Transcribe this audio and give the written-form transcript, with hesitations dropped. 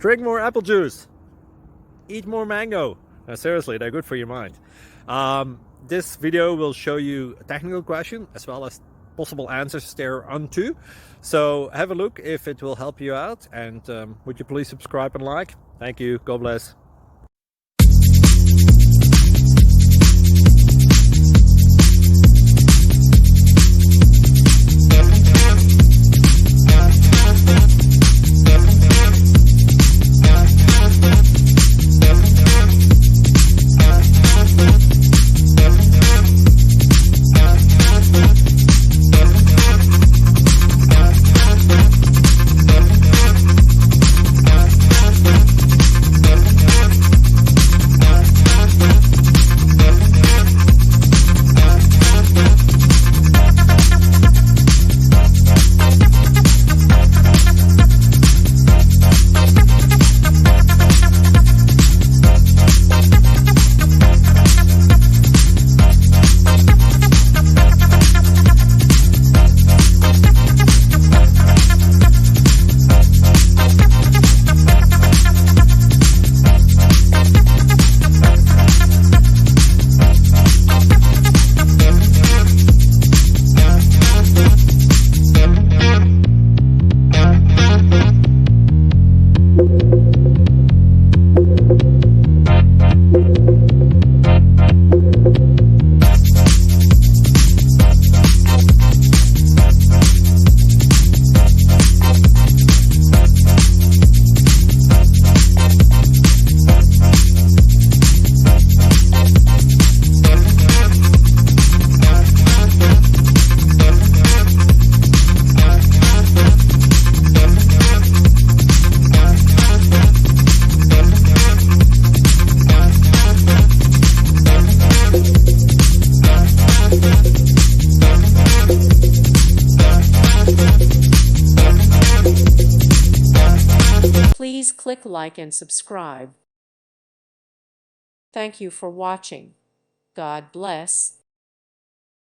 Drink more apple juice. Eat more mango. Seriously, they're good for your mind. This video will show you a technical question as well as possible answers thereunto. So have a look if it will help you out, and would you please subscribe and like? Thank you. God bless. Please click like and subscribe. Thank you for watching. God bless.